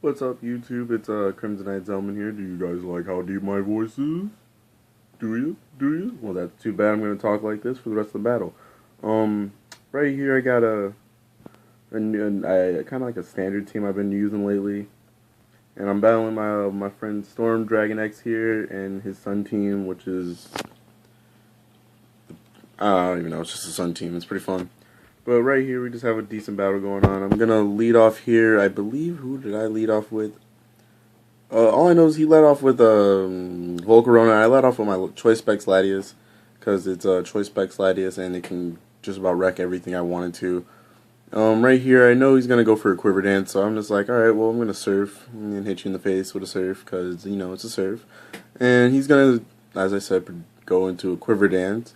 What's up, YouTube? It's Crimsonite Zelman here. Do you guys like how deep my voice is? Do you? Do you? Well, that's too bad. I'm gonna talk like this for the rest of the battle. Um, right here I got a kind of like a standard team I've been using lately, and I'm battling my friend StormDragonX here and his Sun team, which is I don't even know. It's just a Sun team. It's pretty fun. But right here, we just have a decent battle going on. I'm gonna lead off here. I believe, who did I lead off with? All I know is he led off with Volcarona. I led off with my Choice Specs Latias because it's Choice Specs Latias and it can just about wreck everything I wanted to. Right here, I know he's gonna go for a Quiver Dance, so I'm just like, all right, well, I'm gonna surf and hit you in the face with a surf because you know it's a surf, and he's gonna, as I said, go into a Quiver Dance.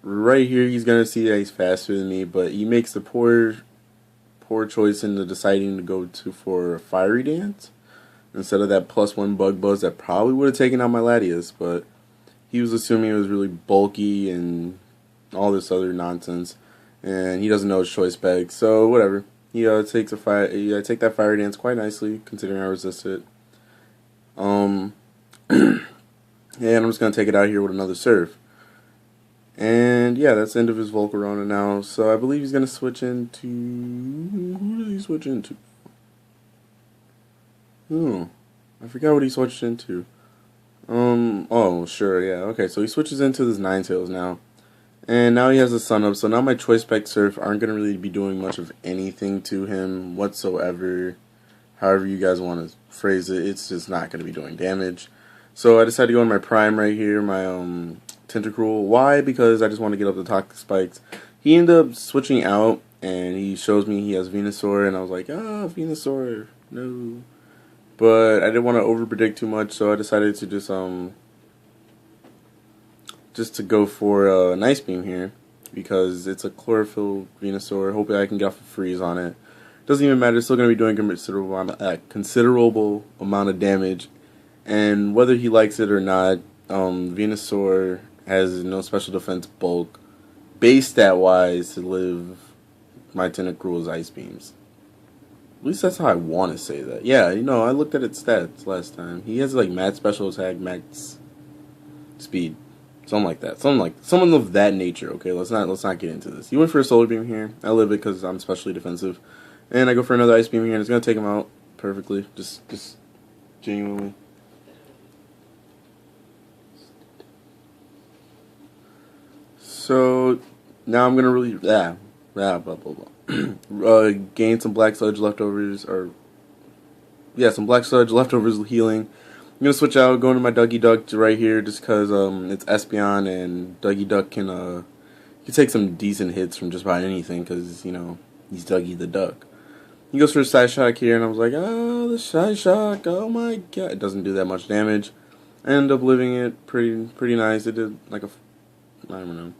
Right here, he's gonna see that he's faster than me, but he makes the poor choice into deciding to go for a Fiery Dance instead of that +1 Bug Buzz that probably would have taken out my Latias, but he was assuming it was really bulky and all this other nonsense, and he doesn't know his choice bag, so whatever. He takes a fire. I take that Fiery Dance quite nicely, considering I resist it. And I'm just gonna take it out here with another Surf. And yeah, that's the end of his Volcarona now. So I believe he's gonna switch into, who did he switch into? Oh, I forgot what he switched into. Oh sure, yeah, okay. So he switches into this Ninetales now, and now he has a Sun Up. So now my Choice Spec Surf aren't gonna really be doing much of anything to him whatsoever. However you guys want to phrase it, it's just not gonna be doing damage. So I decided to go in my Prime right here, my Tentacruel. Why? Because I just want to get up the Toxic Spikes. He ended up switching out, and he shows me he has Venusaur, and I was like, Venusaur, no. But I didn't want to overpredict too much, so I decided to just to go for an Ice Beam here, because it's a Chlorophyll Venusaur. Hopefully I can get off a Freeze on it. Doesn't even matter, it's still going to be doing considerable amount of damage, and whether he likes it or not, Venusaur has no special defense bulk, base stat wise, to live my Tentacruel's Ice Beams. At least that's how I want to say that. Yeah, you know, I looked at its stats last time. He has like max special attack, max speed, something like that. Something of that nature. Okay, let's not get into this. He went for a Solar Beam here. I live it because I'm specially defensive, and I go for another Ice Beam here, and it's gonna take him out perfectly. Just genuinely. So now I'm gonna really blah blah blah. Gain some Black Sludge leftovers, or yeah, some Black Sludge leftovers healing. I'm gonna switch out, go into my Dougie Duck to right here, just because it's Espeon and Dougie Duck can take some decent hits from just about anything, because you know he's Dougie the Duck. He goes for a Side Shock here, and I was like, the Side Shock, oh my god, it doesn't do that much damage. I ended up living it pretty nice. It did like I don't know.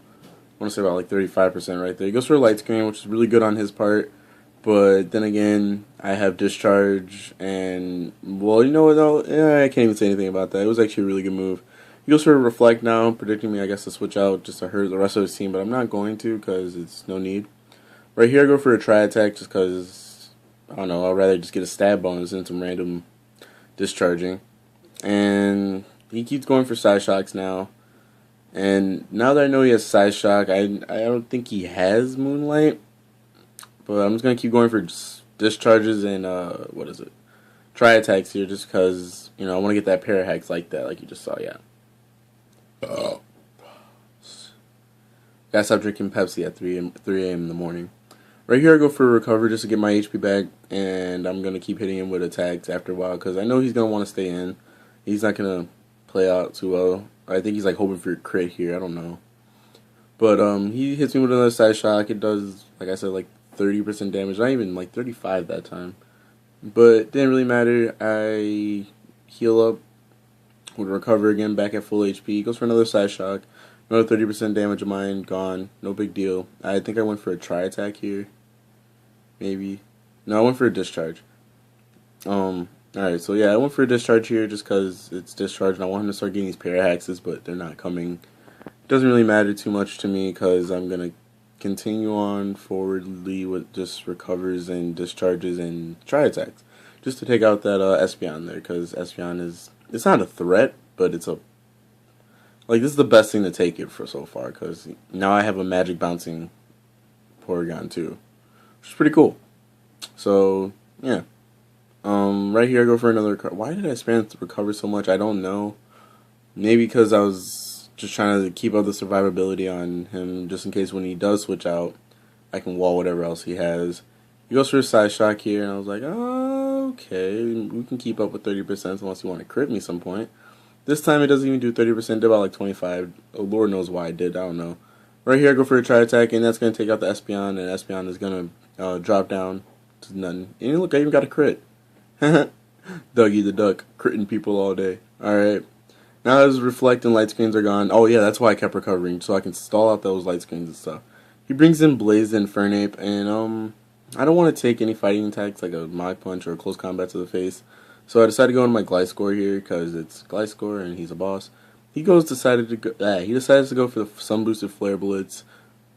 I want to say about like 35% right there. He goes for a Light Screen, which is really good on his part. But then again, I have Discharge, and, well, you know what, though? Yeah, I can't even say anything about that. It was actually a really good move. He goes for a Reflect now, predicting me, I guess, to switch out just to hurt the rest of his team, but I'm not going to because it's no need. Right here, I go for a Tri Attack just because, I don't know, I'd rather just get a stab bonus than some random discharging. And he keeps going for Side Shocks now. And now that I know he has Side Shock, I don't think he has Moonlight. But I'm just going to keep going for Discharges and, Tri Attacks here just because, you know, I want to get that Parahex like that, like you just saw, yeah. Gotta stop drinking Pepsi at 3 a.m. in the morning. Right here I go for a Recover just to get my HP back, and I'm going to keep hitting him with attacks after a while because I know he's going to want to stay in. He's not going to play out too well. I think he's like hoping for a crit here. I don't know. But he hits me with another Side Shock. It does, like I said, like 30% damage. Not even like 35 that time. But it didn't really matter. I heal up. Would recover again back at full HP. Goes for another Side Shock. Another 30% damage of mine. Gone. No big deal. I think I went for a Tri Attack here. Maybe. No, I went for a Discharge. Alright, so yeah, I went for a Discharge here just because it's Discharge and I want him to start getting these Parahexes, but they're not coming. It doesn't really matter too much to me because I'm going to continue on forwardly with just recovers and discharges and try attacks, just to take out that Espeon there, because Espeon it's not a threat, but it's a like this is the best thing to take it for so far, because now I have a magic bouncing Porygon too, which is pretty cool. So yeah, right here I go for another card. Why did I spam to recover so much? I don't know. Maybe because I was just trying to keep up the survivability on him, just in case when he does switch out, I can wall whatever else he has. He goes for a side shock here, and I was like, oh, okay, we can keep up with 30% unless you want to crit me some point. This time it doesn't even do 30%, did about like 25. Oh, Lord knows why I did, I don't know. Right here I go for a tri attack, and that's going to take out the Espeon, and Espeon is going to drop down to nothing. And look, I even got a crit. Dougie the Duck, critting people all day. Alright. Now his reflect and light screens are gone. Oh yeah, that's why I kept recovering, so I can stall out those light screens and stuff. He brings in Blaze and Fernape, and I don't want to take any fighting attacks like a Mach Punch or a close combat to the face. So I decided to go into my Gliscor here because it's Gliscor and he's a boss. He decided to go for the Sun Boosted Flare Blitz,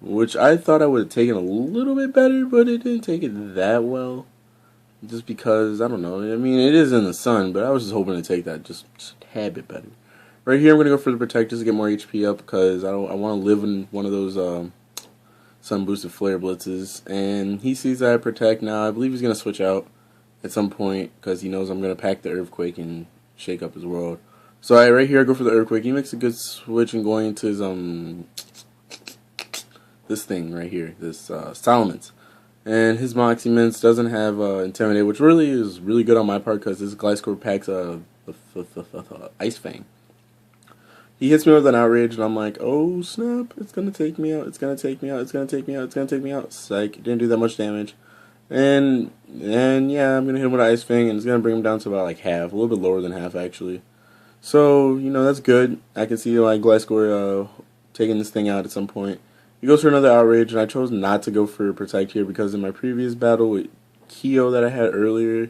which I thought I would have taken a little bit better, but it didn't take it that well. Just because, I don't know, I mean, it is in the sun, but I was just hoping to take that just a tad bit better. Right here, I'm going to go for the Protect just to get more HP up, because I want to live in one of those Sun Boosted Flare Blitzes. And he sees that I Protect now. I believe he's going to switch out at some point, because he knows I'm going to pack the Earthquake and shake up his world. So right here, I go for the Earthquake. He makes a good switch and going into his, this thing right here, this Salamence. And his Moxie Mints doesn't have Intimidate, which really is really good on my part, because this Gliscor packs Ice Fang. He hits me with an Outrage, and I'm like, oh snap, it's going to take me out, it's going to take me out, it's going to take me out, it's going to take me out. Psych, didn't do that much damage. And yeah, I'm going to hit him with an Ice Fang, and it's going to bring him down to about like half, a little bit lower than half actually. So, you know, that's good. I can see like Gliscor taking this thing out at some point. He goes for another Outrage, and I chose not to go for Protect here because in my previous battle with Keo that I had earlier,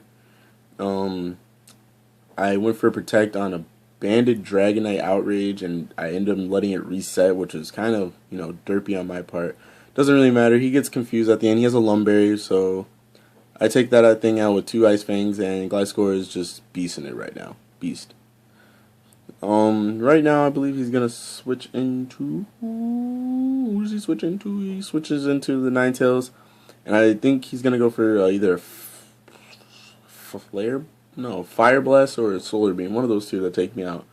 I went for Protect on a Banded Dragonite Outrage, and I ended up letting it reset, which is kind of, you know, derpy on my part. Doesn't really matter. He gets confused at the end. He has a Lumberry, so I take that thing out with 2 Ice Fangs, and Gliscor is just beasting it right now. Beast. Right now I believe he's gonna switch into, who does he switch into? He switches into the Ninetales, and I think he's gonna go for either Fire Blast or a Solar Beam, one of those two that take me out.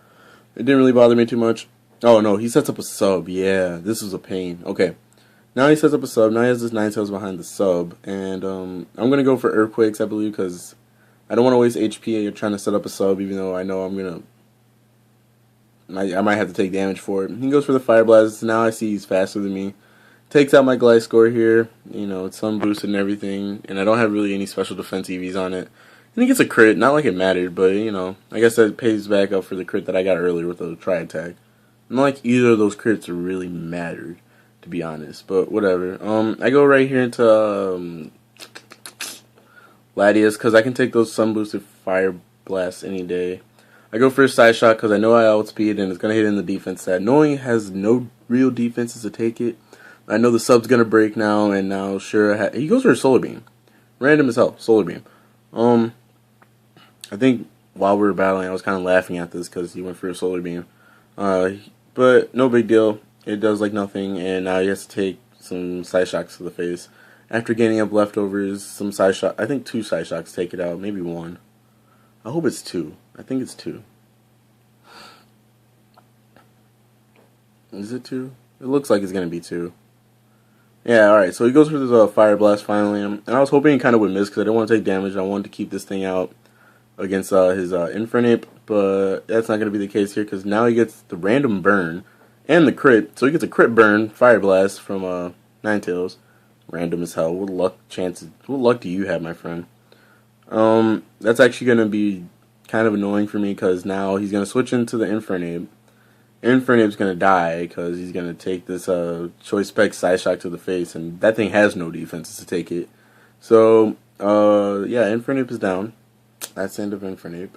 It didn't really bother me too much. Oh no, he sets up a sub. Yeah, this was a pain. Okay, now he sets up a sub. Now he has this Ninetales behind the sub, and I'm gonna go for Earthquakes, I believe, because I don't want to waste HP trying to set up a sub, even though I know I might have to take damage for it. He goes for the Fire Blast. Now I see he's faster than me. Takes out my Gliscor here. You know, it's sun boosted and everything, and I don't have really any special defense EVs on it. And he gets a crit, not like it mattered, but, you know, I guess that pays back up for the crit that I got earlier with the Tri Attack. Not like either of those crits really mattered, to be honest, but whatever. I go right here into Latias, because I can take those sun boosted Fire Blasts any day. I go for a Side Shot because I know I outspeed and it's going to hit in the defense side. Knowing it has no real defenses to take it, I know the sub's going to break now, and now sure, he goes for a Solar Beam. Random as hell, Solar Beam. I think while we were battling, I was kind of laughing at this because he went for a Solar Beam. But no big deal. It does like nothing, and now he has to take some Side Shocks to the face. After gaining up leftovers, some Side Shock, I think 2 Side Shocks take it out, maybe 1. I hope it's 2. I think it's 2. Is it 2? It looks like it's going to be 2. Yeah, alright, so he goes for this Fire Blast finally, and I was hoping he kind of would miss because I didn't want to take damage. I wanted to keep this thing out against his Infernape, but that's not going to be the case here because now he gets the random burn and the crit. So he gets a crit burn, Fire Blast from Ninetales. Random as hell. What luck do you have, my friend? That's actually going to be kind of annoying for me because now he's going to switch into the Infernape. Infernape's going to die because he's going to take this Choice Spec Side Shock to the face, and that thing has no defenses to take it. So, yeah, Infernape is down. That's the end of Infernape.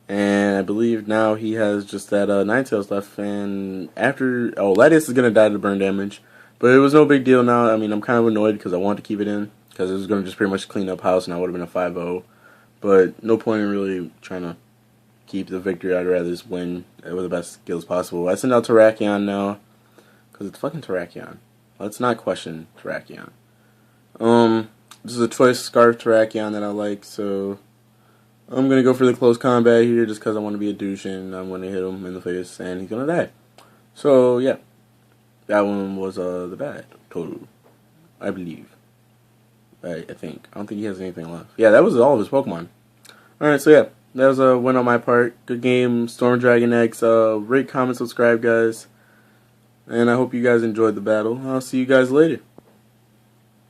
And I believe now he has just that Ninetales left, and after, Latias is going to die to burn damage. But it was no big deal now. I mean, I'm kind of annoyed because I wanted to keep it in. Because it was going to just pretty much clean up house and I would have been a 5-0. But no point in really trying to keep the victory. I'd rather just win with the best skills possible. I send out Terrakion now. Because it's fucking Terrakion. Let's not question Terrakion. This is a choice Scarf Terrakion that I like, so I'm going to go for the close combat here just because I want to be a douche and I'm going to hit him in the face and he's going to die. So, yeah. That one was the bad total, I believe. I think. I don't think he has anything left. Yeah, that was all of his Pokemon. Alright, so yeah. That was a win on my part. Good game, StormDragonX. Rate, comment, subscribe, guys. And I hope you guys enjoyed the battle. I'll see you guys later.